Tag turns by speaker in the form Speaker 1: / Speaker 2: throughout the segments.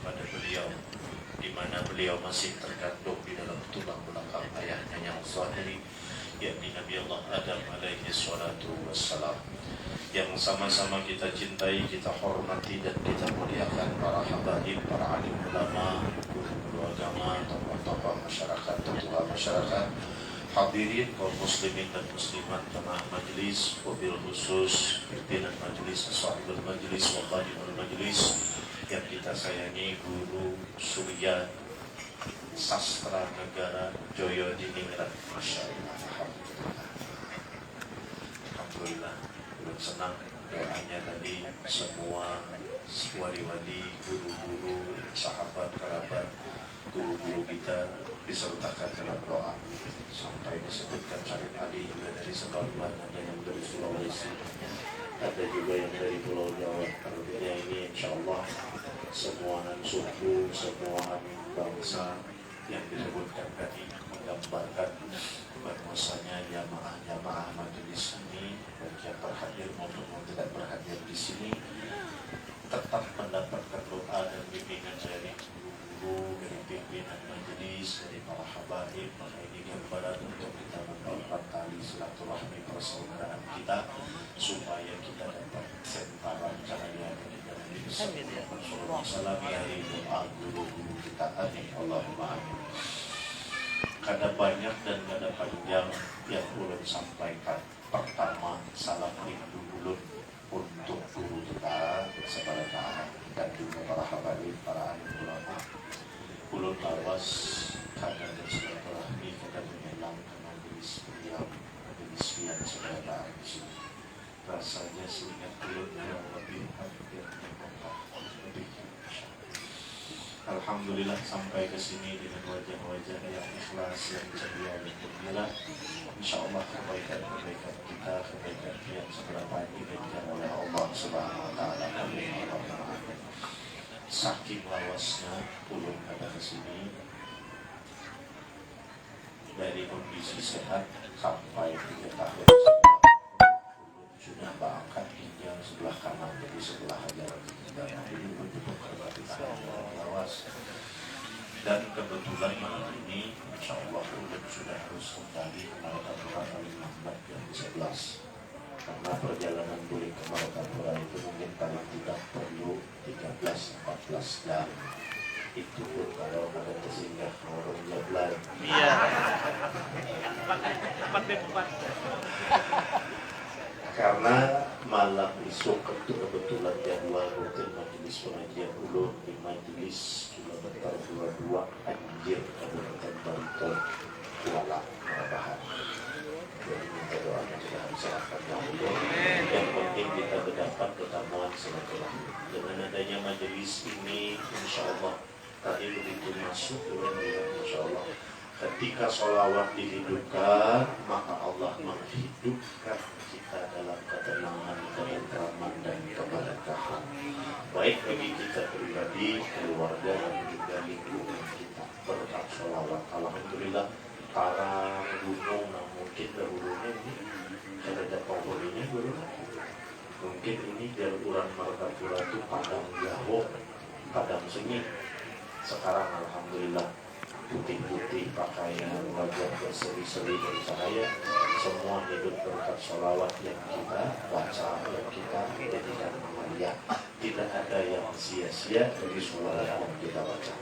Speaker 1: kepada beliau, di mana beliau masih terkandung di dalam tulang belakang ayahnya yang zahiri, yakni Nabi Allah Adam alaihi salatu wassalam, yang sama-sama kita cintai, kita hormati dan kita muliakan para habaib, para alim ulama, guru-guru agama, tokoh-tokoh masyarakat, tetua masyarakat, hadirin kaum muslimin dan muslimat, jamaah majelis, wabil khusus pimpinan majelis, sahibul majelis, wa qadimul majelis yang kita sayangi, Guru Surya Sastra Negara Joyo Diningrat, Masya Allah. Alhamdulillah, belum senang doanya tadi semua wali-wali, guru-guru, sahabat, kerabat, guru-guru kita disertakan dalam doa sampai disebutkan Syarif Ali juga dari Sebaluan, ada yang dari Sulawesi, ada juga yang dari Pulau Jawa. Artinya ini insya Allah semua suku, semua bangsa yang disebutkan tadi menggambarkan bahwasanya jamaah majelis ini, baik yang berhadir maupun yang tidak berhadir di sini, tetap mendapatkan doa dan bimbingan dari guru, dari pimpinan majelis, dari para habaib. Maka ini gambaran untuk kita membangun tali silaturahmi persaudaraan kita supaya kita dapat sentaran cahaya dari Nabi sallallahu alaihi wasallam, dari doa guru-guru kita. Amin Allahumma amin. Kada banyak dan kada panjang yang ulun sampaikan. Pertama, salam rindu ulun untuk guru kita sebagai dan juga para habaib, para alim ulama. Ulun lawas kada bersilaturahmi, kada menyenangkan majelis beliau, majelis yang sebenarnya di sini. Rasanya seingat ulun yang lebih hampir lebih. Alhamdulillah sampai ke sini dengan wajah-wajah yang ikhlas, yang ceria, yang gembira. Insyaallah kebaikan-kebaikan kita, kebaikan yang seberapa diberikan oleh Allah Subhanahu wa taala. Amin. Saking lawasnya ulun ada ke sini, dari kondisi sehat sampai 3 tahun sudah bahkan ginjal sebelah kanan, jadi sebelah hajar dan ini untuk lawas. Dan kebetulan malam ini insya Allah ulun sudah harus kembali ke Martapura paling lambat jam 11, karena perjalanan boleh ke Martapura itu mungkin paling tidak perlu 13-14 jam. Itu pun kalau ada tersinggah orang jablan. Iya. 4 karena malam esok itu kebetulan jadwal rutin majelis pengajian ulun di majelis kilometer 22 Anjir, Kabupaten Bariton, Kuala Marabahan. Jadi minta doanya sudah diserahkan dahulu. Yang penting kita mendapat pertemuan silaturahmi. Dengan adanya majelis ini, insya Allah tadi begitu masuk dengan insya Allah. Ketika sholawat dihidupkan, maka Allah menghidupkan kita dalam ketenangan, ketentraman, dan keberkahan. Baik bagi kita pribadi, keluarga, dan juga lingkungan kita. Berkat sholawat, alhamdulillah, para gunung, nah mungkin dahulunya ini ada penghuninya dulu. Mungkin ini jaluran Martapura itu padang Jawa, padang sengit. Sekarang alhamdulillah putih-putih, pakaian, wajah berseri-seri bercahaya, semua hidup berkat sholawat yang kita baca, yang kita jadikan amalia. Tidak ada yang sia-sia dari sholawat yang kita baca.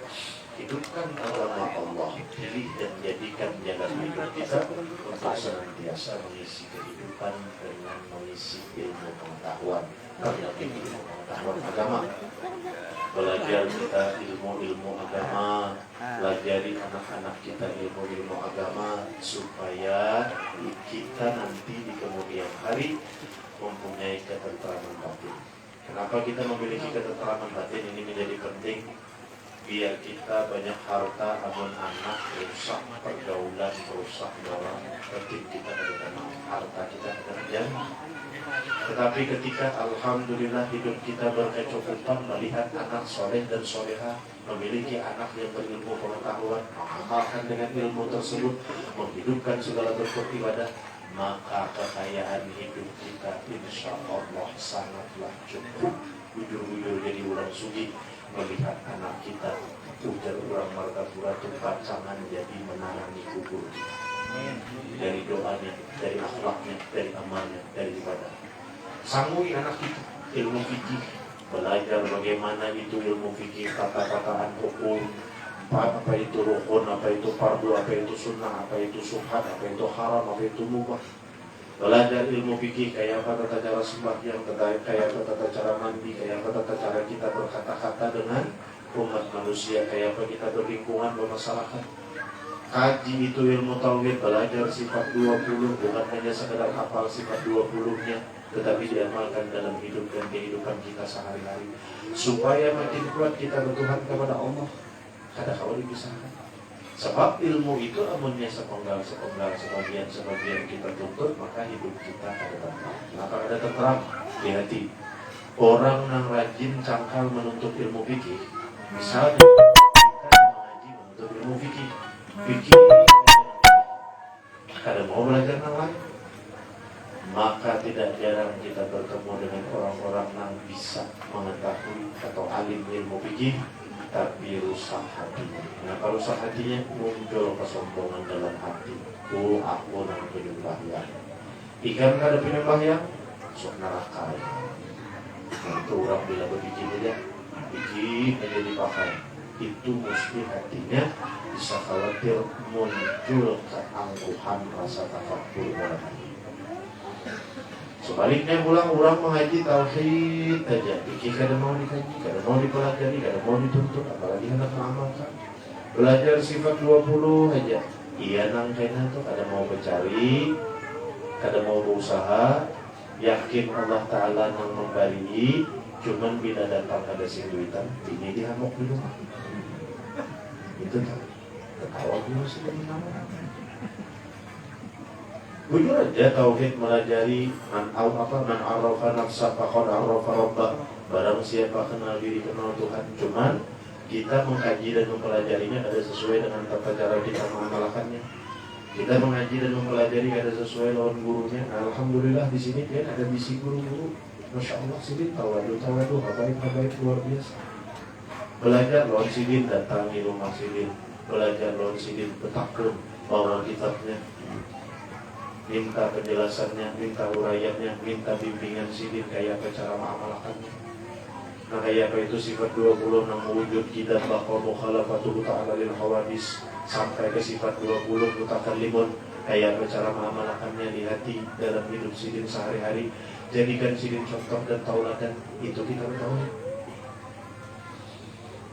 Speaker 1: Hidupkan agama Allah, pilih dan jadikan jalan hidup kita untuk senantiasa mengisi kehidupan dengan mengisi ilmu pengetahuan, karena ilmu pengetahuan agama. Belajar kita ilmu-ilmu agama, pelajari anak-anak kita ilmu-ilmu agama, supaya kita nanti di kemudian hari mempunyai ketentraman batin. Kenapa kita memiliki ketentraman batin ini menjadi penting? Biar kita banyak harta, namun anak rusak pergaulan, rusak orang, penting kita ada tenang, harta kita terjaga. Tetapi ketika alhamdulillah hidup kita berkecukupan, melihat anak soleh dan soleha, memiliki anak yang berilmu pengetahuan, mengamalkan dengan ilmu tersebut, menghidupkan segala bentuk ibadah, maka kekayaan hidup kita insya Allah sangatlah cukup. Bujur-bujur jadi orang sugih, melihat anak kita ujar orang margapura itu pacangan jadi menanami kubur dari doanya, dari akhlaknya, dari amalnya, dari ibadah. Sanggui anak kita ilmu fikih, belajar bagaimana itu ilmu fikih, kata-kataan hukum, apa itu rukun, apa itu fardu, apa itu sunnah, apa itu subhat, apa itu haram, apa itu mubah. Belajar ilmu fikih, kayak apa tata cara sembahyang, kayak apa tata cara mandi, kayak apa tata cara kita berkata-kata dengan umat manusia, kayak apa kita berlingkungan bermasyarakat. Kaji itu ilmu tauhid, belajar sifat 20, bukan hanya sekedar hafal sifat 20-nya, tetapi diamalkan dalam hidup dan kehidupan kita sehari-hari, supaya makin kuat kita bertuhan kepada Allah. Kada kau dipisahkan. Sebab ilmu itu amunnya sepenggal sebagian kita tuntut, maka hidup kita ada tenang. Maka ada tenteram di hati. Orang yang rajin cangkal menuntut ilmu fikih, misalnya kita mengaji menuntut ilmu fikih, kada mau belajar yang lain, maka tidak jarang kita bertemu dengan orang-orang yang bisa mengetahui atau alim ilmu fikih, tapi rusak hatinya. Kenapa rusak hatinya? Muncul kesombongan dalam hati. Aku nang penyembahyang. Ikan kada penyembahyang, sok neraka. Itu orang bila berpikir aja, pikir aja dipakai. Itu mesti hatinya bisa khawatir muncul keangkuhan rasa takabur dalam hati. Sebaliknya pulang orang mengaji tauhid saja, fikih kada mau dikaji, kada mau dipelajari, kada mau dituntut, apalagi hendak mengamalkan. Belajar sifat 20 aja, iya nang kena tuh kada mau mencari, kada mau berusaha, yakin Allah Ta'ala nang memberi, cuman bila datang ada sing duitan, ini dihamok di rumah. Itu tak ketawa dulu sih mengamalkan. Bujur aja tauhid melajari man arafa nafsa faqad arafa rabbah. Barang siapa kenal diri kenal Tuhan. Cuman kita mengkaji dan mempelajarinya ada sesuai dengan tata cara kita mengamalkannya. Kita mengaji dan mempelajari ada sesuai lawan gurunya. Alhamdulillah di sini kan ada misi guru-guru. Masya Allah sidin tawadu habaib luar biasa. Belajar lawan sidin, datangi rumah sidin. Belajar lawan sidin, betakun bawa kitabnya, minta penjelasannya, minta uraiannya, minta bimbingan sidin kayak apa cara mengamalkannya. Nah kayak apa itu sifat 20 nang wujud kita bakal mukhalafatuhu ta'ala lil hawadis, sampai ke sifat 20 mutakallimun, kayak apa cara mengamalkannya di hati dalam hidup sidin sehari-hari. Jadikan sidin contoh dan tauladan, itu kita tahu.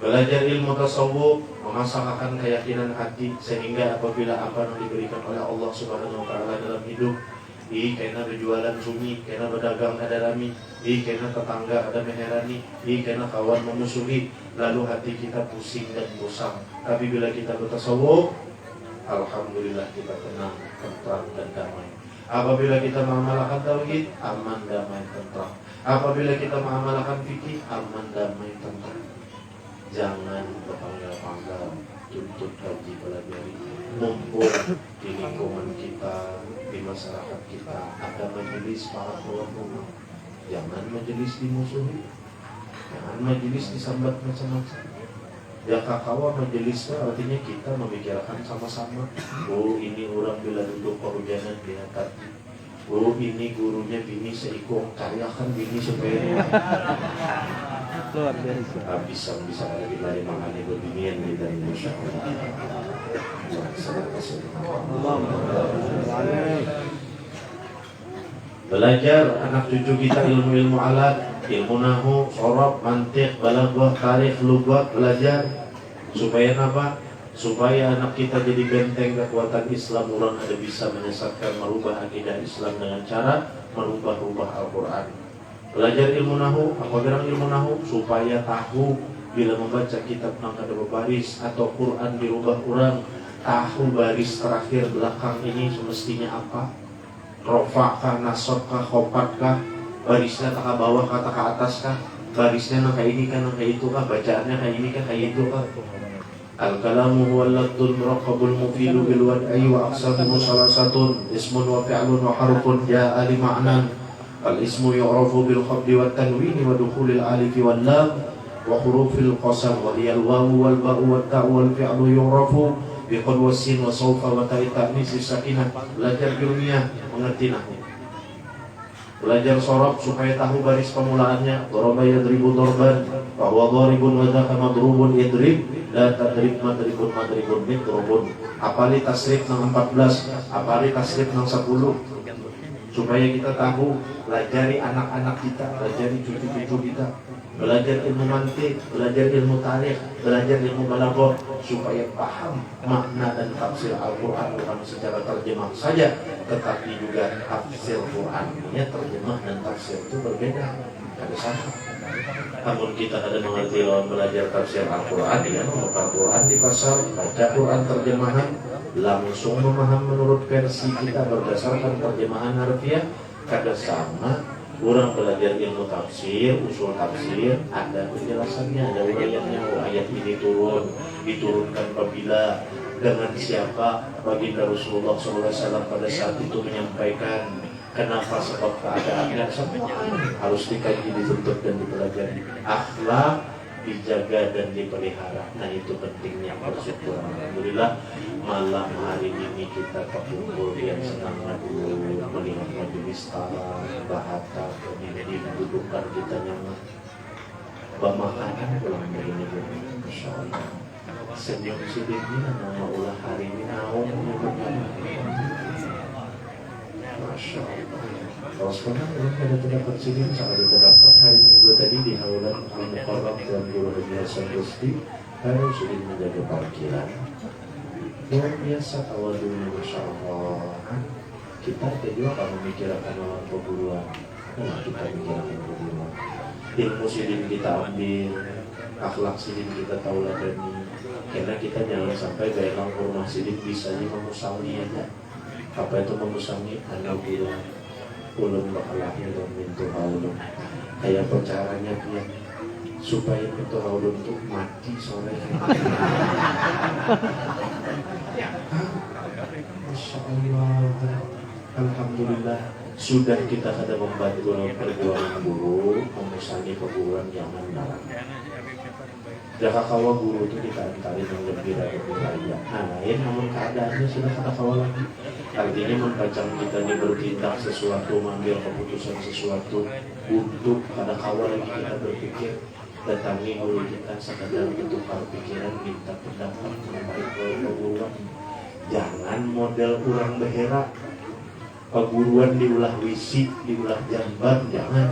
Speaker 1: Belajar ilmu tasawuf, mengasahkan keyakinan hati, sehingga apabila apa yang diberikan oleh Allah Subhanahu wa Ta'ala dalam hidup, kena berjualan sunyi, kena berdagang ada rami, kena tetangga ada meherani, kena kawan memusuhi, lalu hati kita pusing dan bosan. Tapi bila kita bertasawuf, alhamdulillah kita tenang, tentram dan damai. Apabila kita mengamalkan tauhid, aman, damai, tentram. Apabila kita mengamalkan fikih, aman, damai, tentram. Jangan berpanggal-panggal, tuntut kaji pelajari, mumpung di lingkungan kita, di masyarakat kita ada majelis para ulama. Jangan majelis dimusuhi, jangan majelis disambat macam-macam. Ya kakawa majelisnya artinya kita memikirkan sama-sama. Oh ini orang bila duduk kehujanan di atas. Oh ini gurunya bini seikung, karyakan bini supaya luar biasa. Bisa lagi lari makanya berbinian kita insya Allah. Belajar anak cucu kita ilmu-ilmu alat, ilmu nahu, sorob, mantiq, balaghah, tarikh, lughah, belajar supaya apa? Supaya anak kita jadi benteng kekuatan Islam. Orang ada bisa menyesatkan, merubah akidah Islam dengan cara merubah-rubah Al-Quran. Belajar ilmu nahu, apa gerang ilmu nahu? Supaya tahu bila membaca kitab nang kada berbaris atau Quran dirubah orang, tahu baris terakhir belakang ini semestinya apa? Rofa kah, nasab kah, khopat kah? Barisnya tak ke bawah kah, tak ke atas kah? Barisnya nang kayak ini kah, nang kayak itu kah? Bacaannya kayak ini kah, kayak itu kah? Al-kalamu huwal ladul muraqabul mufidu bil wad'i wa aqsamuhu salasatun ismun wa fi'lun wa harfun ja'a li ma'nan. Al-ismu yu'rafu bil khabdi wat tanwini wa dukhulil alifi wal lam. wa hurufil qasam wa hiyal wawu wal ba'u wat ta'u wal fi'lu yu'rafu biqad wasin wa sawfa wa ta'i ta'nis sakinah. Belajar ilmiah, mengerti nahwu. Belajar sorab supaya tahu baris pemulaannya. Daraba yadribu darban fa huwa daribun wa dzaka madrubun yadrib la tadrib madribun madribun midrubun. Apali tasrif nang 14, apali tasrif nang 10, supaya kita tahu. Belajari anak-anak kita, belajari cucu-cucu kita, belajar ilmu mantiq, belajar ilmu tarikh, belajar ilmu balaghah, supaya paham makna dan tafsir Al-Quran bukan secara terjemah saja, tetapi juga tafsir Qurannya. Terjemah dan tafsir itu berbeda, ada sama. Namun kita ada mengerti lawan belajar tafsir Al-Quran, ya, membuka Quran di pasar, baca Quran terjemahan, langsung memaham menurut versi kita berdasarkan terjemahan harfiah. Kada sama orang belajar ilmu tafsir, usul tafsir, ada penjelasannya, ada uraiannya. Ayat ini diturunkan apabila, dengan siapa, baginda Rasulullah SAW pada saat itu menyampaikan, kenapa, sebab keadaannya, semua harus dikaji, dituntut dan dipelajari. Akhlak dijaga dan dipelihara. Nah, itu pentingnya bersyukur. Alhamdulillah malam hari ini kita terkumpul yang senang melihat majelis bahata pemimpin dudukan kita nyaman. Bamakanan pulang dari ini, Masya Allah. Senyum sidiknya nama ulah hari ini naung. Masya Allah. Kalau sekarang ada terdapat sini, sangat terdapat hari Minggu tadi di haulan Al-Mukarram dan Guru Haji Hasan Rusdi harus sudah menjaga parkiran. Luar biasa tawadhunya, Masya Allah. Kita juga akan memikirkan lawan perguruan. Kita memikirkan perguruan. Ilmu sidin kita ambil, akhlak sidin kita tauladani. Karena kita jangan sampai gairang rumah sidin bisa memusangi aja. Apa itu memusangi? Anak bilang ulun bakalahnya dan pintu haulun. Kayak caranya dia supaya pintu haulun itu mati sore. Masya Allah. Alhamdulillah sudah kita ada membantu perjuangan guru memusangi perguruan jangan larang. Jaka kawa guru itu kita antarin yang gembira beraya. Nah, lain namun keadaannya sudah kata kawa lagi. Artinya membacang kita ini bertindak sesuatu, mengambil keputusan sesuatu untuk kada kawa lagi kita berpikir. Datangi guru kita sekadar bertukar pikiran, minta pendapat mengenai perguruan. Jangan model kurang beherak. Perguruan diulah wisi, diulah jamban, jangan.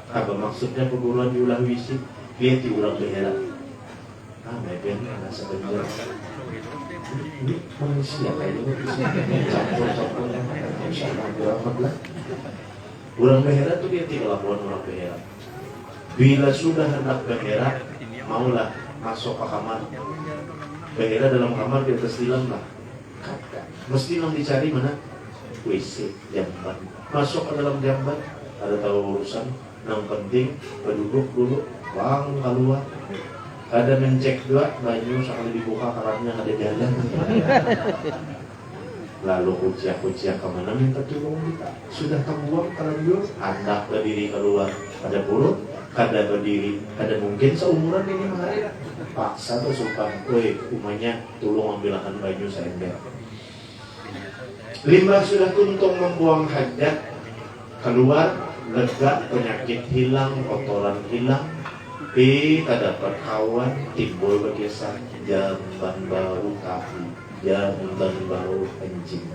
Speaker 1: Apa maksudnya perguruan diulah wisi? Dia diulang beherak. Meben ada sebenarnya. Ini manusia kayaknya campur-campur insyaallah beramat lah. Ulang beherak itu dia tidak laporan ulang beherak. Bila sudah hendak beherak, maulah masuk ke kamar. Beherak dalam kamar di atas tilam lah. Mesti yang dicari mana? WC, jamban. Masuk ke dalam jamban, ada tahu urusan, yang penting berduduk dulu, bang keluar. Ada mencek dua, banyu sekali dibuka karangnya ada jalan. Lalu kuciak-kuciak kemana minta tolong kita. Sudah terbuang terlanjur, hendak berdiri keluar. Ada buruk, kada berdiri, kada mungkin seumuran ini hari. Paksa tuh suka, woi umanya tolong ambilkan banyu saya ember. Limbah sudah tuntung membuang hajat, keluar, lega, penyakit hilang, kotoran hilang. Tak dapat kawan, timbul bergeser, jamban bau kaki, jamban bau kencing.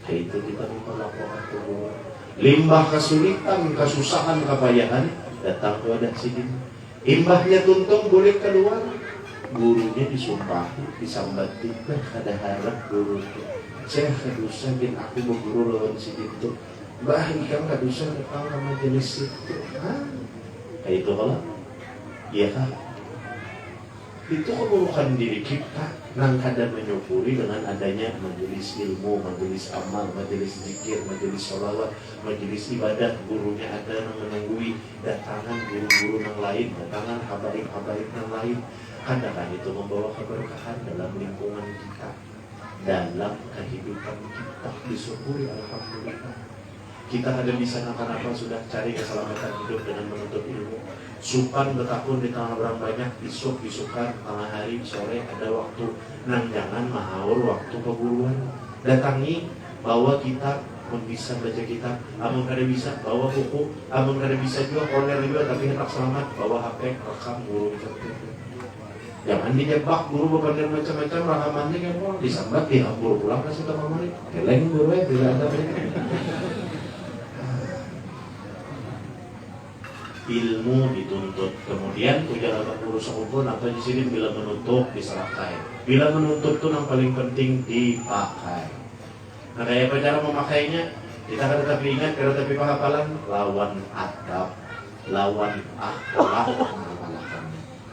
Speaker 1: Itu kita melakukan perbuatan. Limbah kesulitan, kesusahan, kepayahan, datang ke wadah sidin. Imbahnya tuntung boleh keluar, gurunya disumpahi, disambati, ada harap guru itu. Saya kadusa bin aku berguru lawan sidin itu. Bah, ikan kadusa datang ke majelis itu. Itu kalau iya kak, itu keburukan diri kita nang kada menyukuri dengan adanya majelis ilmu, majelis amal, majelis zikir, majelis sholawat, majelis ibadah. Gurunya ada yang menunggui datangan guru-guru yang lain, datangan habaib-habaib yang lain. Kadang itu membawa keberkahan dalam lingkungan kita, dalam kehidupan kita. Disyukuri alhamdulillah. Kita ada bisa apa sudah cari keselamatan hidup dengan menuntut ilmu. Supan betapun di tanah orang banyak, isuk isukan tengah hari sore ada waktu. Nang jangan mahaur waktu perguruan. Datangi bawa kitab, bisa baca kitab. Amun kada bisa bawa buku, amun kada bisa juga corner juga tapi hendak selamat bawa HP rekam guru itu. Jangan dijebak guru berbanding macam-macam rakamannya kan orang disambat dihambur pulang kasih sama murid. Keleng guru ya tidak ada mereka. Ilmu dituntut. Kemudian tujuan urus pun apa di sini bila menutup diserahkan. Bila menutup itu yang paling penting dipakai. Nah kayak apa cara memakainya? Kita kan tetap ingat, kalau tapi pahapalan lawan adab, lawan akhlak.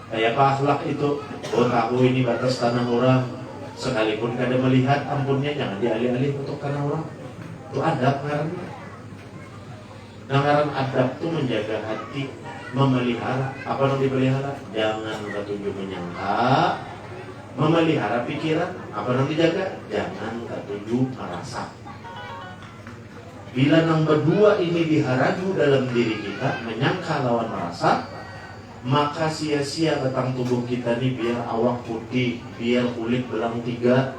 Speaker 1: Kayak apa akhlak itu? Oh tahu ini batas tanah orang. Sekalipun kada melihat ampunnya jangan dialih-alih untuk tanah orang. Itu adab ngarannya. Ngaran adab itu menjaga hati, memelihara. Apa yang dipelihara? Jangan ketujuh menyangka. Memelihara pikiran. Apa yang dijaga? Jangan ketujuh merasa. Bila yang berdua ini diharaju dalam diri kita, menyangka lawan merasa, maka sia-sia batang tubuh kita nih biar awak putih, biar kulit belang 3.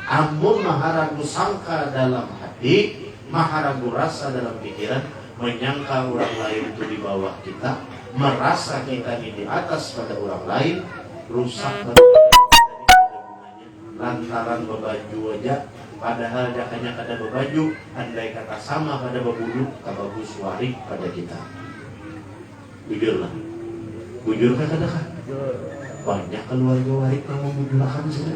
Speaker 1: Amun maharagu sangka dalam hati, maharagu rasa dalam pikiran, menyangka orang lain itu di bawah kita, merasa kita ini di atas pada orang lain, rusak lantaran berbaju aja. Padahal jakanya kada berbaju, andai kata sama pada berbulu, tak bagus warik pada kita. Bujurlah, bujur kan kada kan? Banyak keluarga warik yang membujurkan sudah.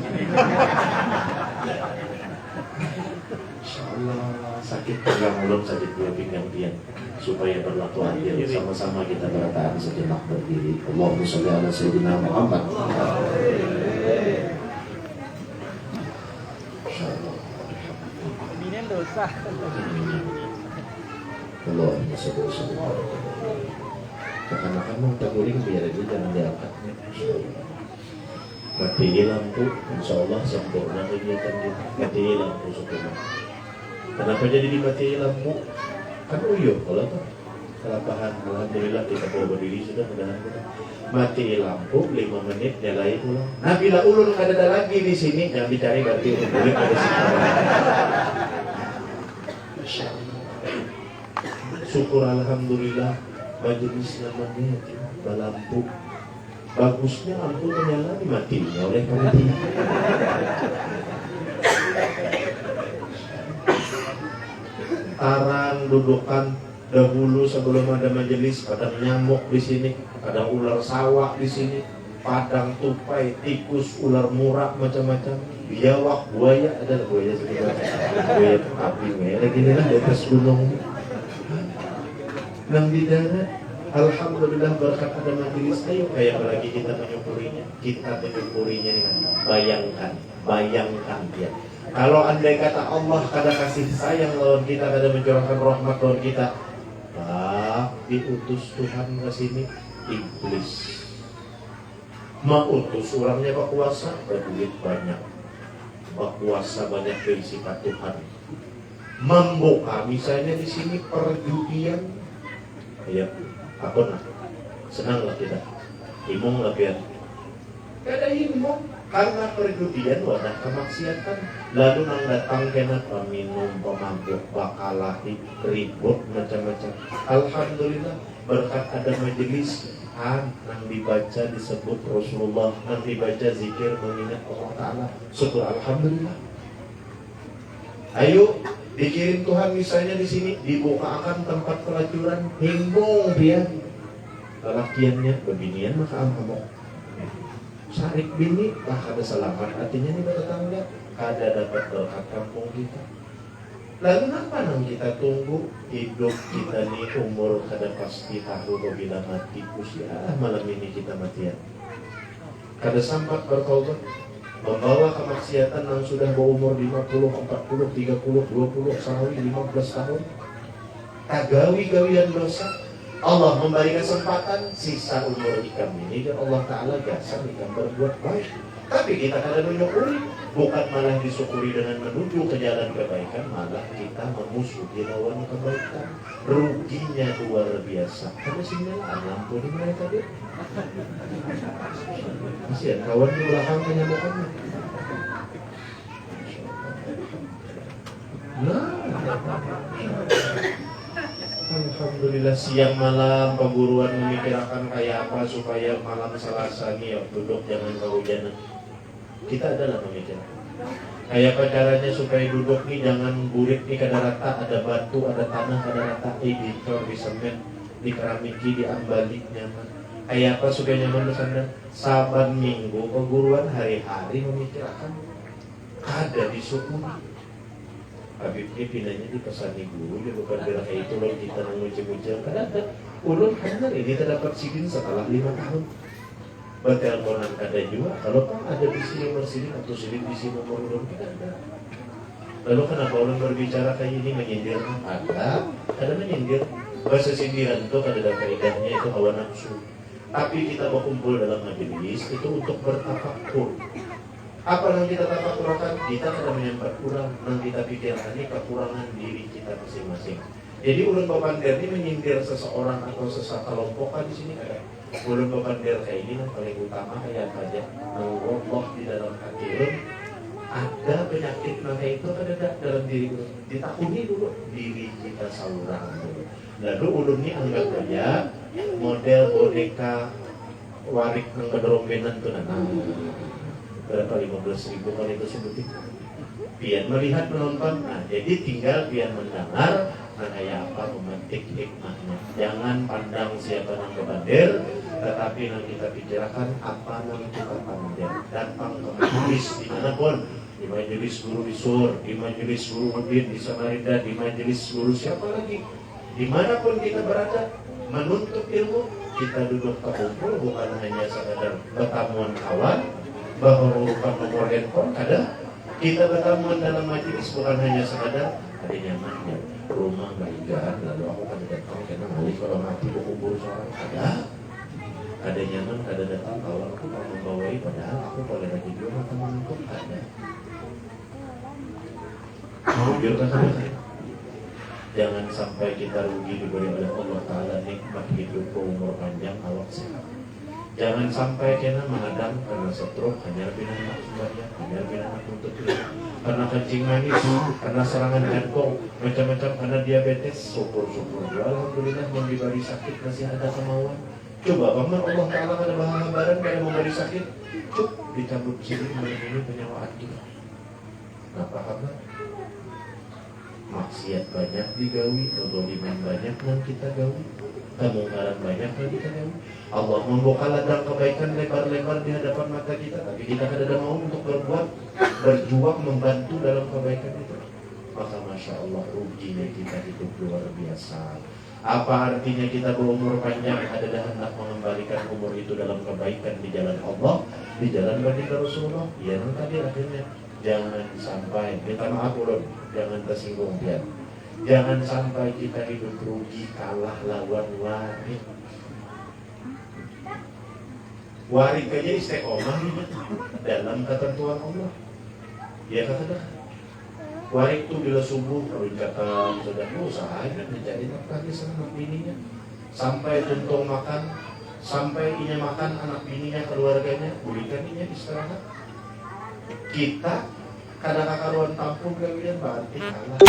Speaker 1: Insyaallah sakit pegang ulun, sakit dua pinggang pian, supaya berlaku adil. Sama-sama kita bertahan sejenak berdiri. Allahumma sholli ala sayyidina Muhammad.
Speaker 2: Dosa.
Speaker 1: Allahumma sholli ala sayyidina Muhammad. Akan-akan mau terguling biar aja jangan diangkatnya. Mati lampu, insya Allah sempurna kegiatan kita. Mati lampu sempurna. Kenapa jadi dimati lampu? Kan uyuh kalau tuh kelapahan. Alhamdulillah kita bawa berdiri sudah mudahan kita. Mati lampu 5 menit nyalain ulang. Nah bila ulun ada lagi di sini jangan dicari berarti ulun ada sini. Syukur alhamdulillah. Majelis namanya lampu. Bagusnya lampu menyala dimatinya oleh panitia. Arang dudukan dahulu sebelum ada majelis, padang nyamuk di sini, ada ular sawah di sini, padang tupai, tikus, ular murak macam-macam, biawak, buaya, ada buaya juga, buaya api merah gini lah di atas gunung. Nang di darat, alhamdulillah berkat ada majelis. Ayo kayak lagi kita menyukurinya. Kita menyukurinya dengan bayangkan dia. Kalau andai kata Allah kada kasih sayang lawan kita, kada mencurahkan rahmat lawan kita, diutus Tuhan ke sini iblis. Mengutus orangnya berkuasa, berduit banyak, berkuasa banyak dari sifat Tuhan. Membuka misalnya di sini perjudian. Ya, apa nak? Senanglah kita. Imung lah biar. Kada imung karena perjudian wadah kemaksiatan. Lalu nang datang kena peminum, pemabuk, bakalahi, ribut macam-macam. Alhamdulillah berkat ada majelis nang dibaca disebut Rasulullah, nang dibaca zikir mengingat Allah Ta'ala. Syukur alhamdulillah. Ayo dikirim Tuhan misalnya di sini dibukakan tempat pelacuran, himbung dia lelakiannya beginian maka alhamdulillah sarik bini lah kada selamat, artinya ini bertetangga kada dapat berkat kampung kita. Lalu apa nang kita tunggu hidup kita nih umur kada pasti tahu bila mati usia malam ini kita matian kada sempat bertobat, membawa kemaksiatan yang sudah berumur 50, 40, 30, 20, sahawi 15 tahun. Tagawi-gawian dosa. Allah memberi kesempatan sisa umur ikam ini dan Allah Ta'ala gasan ikam berbuat baik. Tapi kita kadang menyukuri, bukan malah disyukuri dengan menuju ke jalan kebaikan, malah kita memusuhi lawan kebaikan. Ruginya luar biasa. Karena sinilah ngampuni mereka dia. Masih ya, kawan di belakang penyamukannya. Nah, alhamdulillah siang malam pemburuan memikirkan kayak apa supaya malam Selasa nih ya, duduk jangan kehujanan. Kita adalah memikirkan kayak apa caranya supaya duduk nih jangan burik nih kada rata, ada batu, ada tanah, ada rata, dicor, di semen, di keramiki, diambali nyaman. Kayak apa supaya nyaman bersandar. Saban minggu pemburuan hari-hari memikirkan ada disyukuri. Habib ini pinanya dipesani guru, dia bukan bilang kayak itu loh kita menguji-uji. Kadang-kadang ulun hanya ini terdapat sidin setelah 5 tahun. Berteleponan kada juga. Kalau kan ada di sini nomor sidin atau sidin di sini nomor ulun kita ada. Lalu kenapa ulun berbicara kayak ini menyindir? Ada menyindir. Bahasa sindiran itu kada ada faedahnya, itu hawa nafsu. Tapi kita berkumpul dalam majelis itu untuk bertafakur. Apa yang kita tafakkurkan? Kita kada menyambat kurang, yang kita pikirkan ini kekurangan diri kita masing-masing. Jadi ulun bapandir ini menyindir seseorang atau kelompok di sini ada. Ulun bapandir kayak ini yang paling utama kayak apa aja. Allah di dalam hati ulun ada penyakit maka itu ada dalam diri ulun. Ditakuni dulu diri kita saurang dulu. Lalu ulun ini anggap aja model boneka warik yang kedorombenan tuh nanti. Berapa 15.000 kali itu sebutin. Pian melihat menonton, nah jadi tinggal pian mendengar, nah kayak apa memetik hikmahnya. Jangan pandang siapa yang kebandir, tetapi yang kita bicarakan apa yang kita pandang. Datang ke majelis dimanapun, di majelis guru Bisur, di majelis guru Udin, di Samarinda, di majelis guru siapa lagi, dimanapun kita berada, menuntut ilmu, kita duduk terkumpul bukan hanya sekadar pertemuan kawan, bahwa merupakan nomor handphone ada, kita bertemu dalam majelis bukan hanya sekadar ada nyamannya rumah baikkan lalu aku kada datang karena mau kalau mati aku kubur seorang ada nyaman kada datang kalau aku mau membawai padahal aku boleh lagi juga teman aku ada jujur kan jangan sampai kita rugi diberi oleh Allah Ta'ala nikmat hidup umur panjang awak sehat. Jangan sampai kena mengadang karena stroke, hanya anak semuanya, hanya anak untuk karena kencing manis, karena serangan jantung, macam-macam karena diabetes. Syukur-syukur, alhamdulillah memberi sakit masih ada kemauan. Coba paman Allah Ta'ala ada bahan kada memberi sakit, cuk dicabut sini melindungi penyawaan kita. Nah paham? Maksiat banyak digawi, kezaliman banyak yang kita gawi, kemungkaran banyak yang kita gawi. Allah membuka ladang kebaikan lebar-lebar di hadapan mata kita, tapi kita tidak ada mau untuk berbuat, berjuang, membantu dalam kebaikan itu. Maka Masya Allah ruginya kita hidup luar biasa. Apa artinya kita berumur panjang adalah hendak mengembalikan umur itu dalam kebaikan di jalan Allah, di jalan baginda Rasulullah. Ya tadi akhirnya jangan sampai, minta maaf ulun, jangan tersinggung dia. Jangan sampai kita hidup rugi kalah lawan warik. Warik aja istiqomah dalam ketentuan Allah. Ya katakan warik itu bila subuh kalau dikatakan sudah usahanya menjadi nafkah di sana bininya sampai tuntung makan, sampai inya makan anak bininya keluarganya, berikan inya istirahat. Kita kadang kakaruan tampung kalian berarti kalah.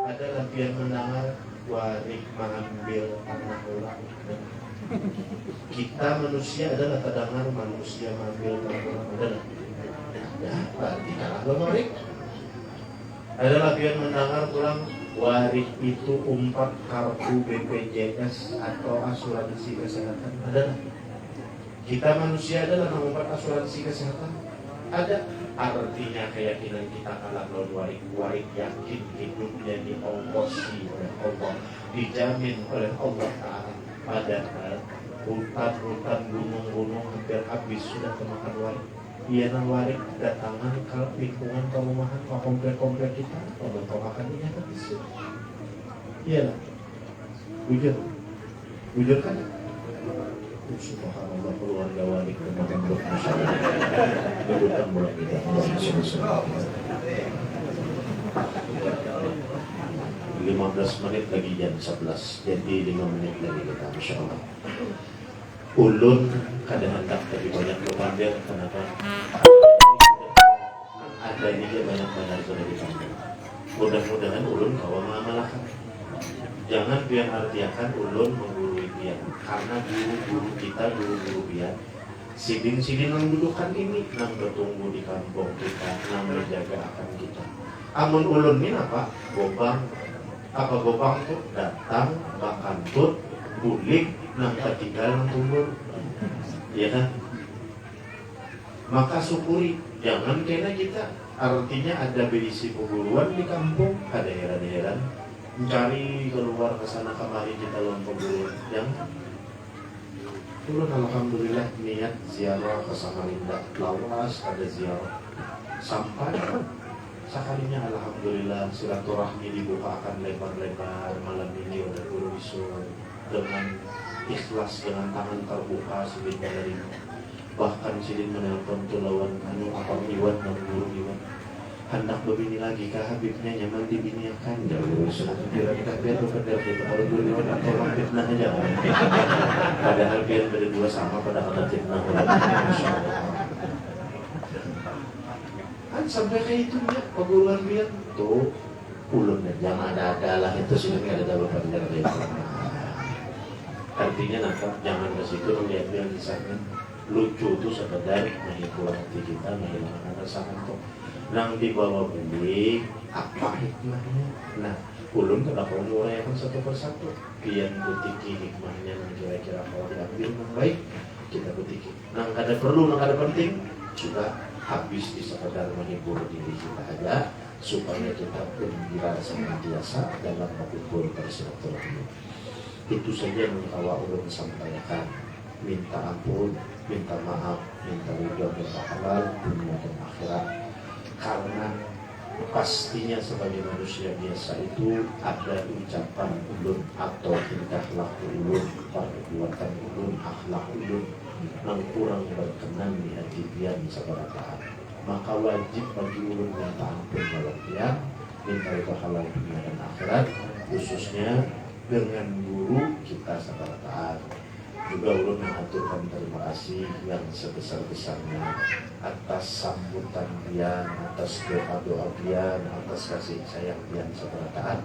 Speaker 1: Ada lampian mendengar warik mengambil tanah orang. Kita manusia adalah terdengar manusia mengambil tanah orang adalah. Ya, berarti kalah warik. Ada lampian mendengar pulang warik itu umpat kartu BPJS atau asuransi kesehatan adalah. Kita manusia adalah mengumpat asuransi kesehatan. Ada artinya keyakinan kita kalah lawan warik yakin hidupnya diongkosi oleh Allah, dijamin oleh Allah Ta'ala. Padahal hutan-hutan gunung-gunung hampir habis sudah kemakan warik. Iya nang warik datangan ke lingkungan perumahan ke komplek-komplek kita, makan ini habis. Iya lah, bujur kan? subhanallah keluarga wali kemarin masyaallah. Dudukkan mulai kita. 15 menit lagi jam 11. Jadi 5 menit lagi kita masyaallah. Ulun kada hendak tapi banyak kepandir kenapa? Ada ini dia banyak-banyak sudah dipanggil. Mudah-mudahan ulun kawa mengamalkan. Jangan biar artiakan ulun menggurui dia, karena guru-guru kita, guru-guru dia sidin-sidin yang dudukan ini nang bertunggu di kampung kita, nang menjaga akan kita. Amun ulun ini apa? Gobang. Apa gobang tuh? Datang, bakantut, bulik, nang ketiga nang tumbur. Iya kan? Maka syukuri, jangan kena kita. Artinya ada berisi perguruan di kampung, ada daerah-daerah mencari keluar ke sana kemari kita lawan perguruan. Yang ulun alhamdulillah niat ziarah ke Samarinda, lawas ada ziarah sampai sekalinya alhamdulillah silaturahmi dibuka akan lebar-lebar malam ini oleh Guru Wisul dengan ikhlas, dengan tangan terbuka sidin menerima. Bahkan sidin menelpon tu lawan apa Iwan dan Guru Iwan hendak begini lagi kah Habibnya nyaman dibiniakan jauh senang kira-kira biar bekerja kita kalau Guru Iwan atau orang fitnah aja padahal biar berdua sama pada kata fitnah kan sampai kayak itu ya perguruan biar tuh ulun jangan ada lah itu sudah nggak ada bapak dari artinya nangkap jangan ke situ melihat yang di sana lucu itu sekedar menghibur hati kita, menghilangkan rasa ngantuk. Nang dibawa beli apa hikmahnya? Nah, ulun tidak mau menguraikan satu persatu. Biar butiki hikmahnya yang kira-kira kalau diambil yang baik kita butiki. Nang kada perlu, nang kada penting juga habis di sekedar menghibur diri kita aja supaya kita gembira senantiasa dalam menghibur bersilaturahmi. Itu saja yang awak ulun sampaikan. Minta ampun, minta maaf, minta ridho, minta halal dunia dan akhirat. Karena pastinya sebagai manusia biasa itu ada ucapan ulun atau tingkah laku ulun, perbuatan ulun, akhlak ulun yang kurang berkenan di hati pian seberapa. Maka wajib bagi ulun minta ampun malam pian, minta ridho halal dunia dan akhirat, khususnya dengan guru kita seberapa. Juga ulun mengaturkan terima kasih yang sebesar-besarnya atas sambutan pian, atas doa-doa pian, atas kasih sayang pian seberataan.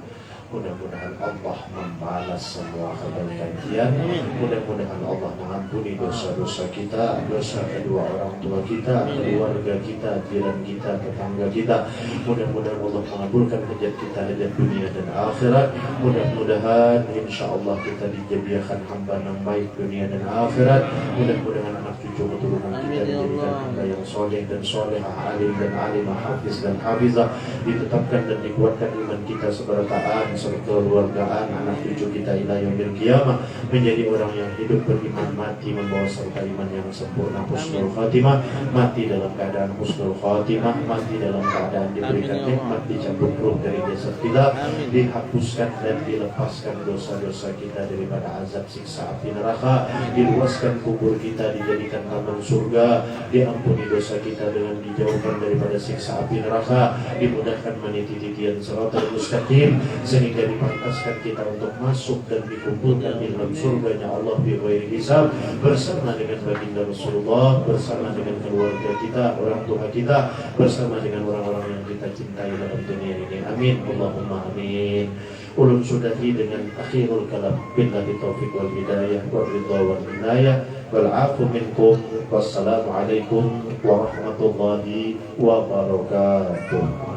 Speaker 1: Mudah-mudahan Allah membalas semua kebaikan pian. Mudah-mudahan Allah mengampuni dosa-dosa kita, dosa kedua orang tua kita, keluarga kita, jiran kita, tetangga kita. Mudah-mudahan Allah mengabulkan hajat kita, hajat dunia dan akhirat. Mudah-mudahan insya Allah kita dijadikan hamba yang baik dunia dan akhirat. Mudah-mudahan anak cucu keturunan kita dijadikan hamba yang soleh dan solehah, alim dan alimah, hafiz dan hafizah, ditetapkan dan dikuatkan iman kita seberataan serta keluargaan anak cucu kita ila yaumil qiyamah menjadi orang yang hidup beriman, mati membawa serta iman yang sempurna, husnul khatimah, mati dalam keadaan husnul khatimah, mati dalam keadaan diberikan nikmat, dicabut ruh dari jasad kita, dihapuskan dan dilepaskan dosa-dosa kita daripada azab siksa api neraka, diluaskan kubur kita, dijadikan taman surga, diampuni dosa kita dengan dijauhkan daripada siksa api neraka, dimudahkan meniti titian siratal mustaqim sehingga dipantaskan kita untuk masuk dan dikumpulkan di dalam surganya Allah bi ghairi hisab bersama dengan baginda Rasulullah, bersama dengan keluarga kita, orang tua kita, bersama dengan orang-orang yang kita cintai dalam dunia ini. Amin. Allahumma amin. Ulun sudahi dengan akhirul kalam. Billahi taufiq wal hidayah wal ridha wal inayah wal afu minkum. Wassalamualaikum warahmatullahi wabarakatuh.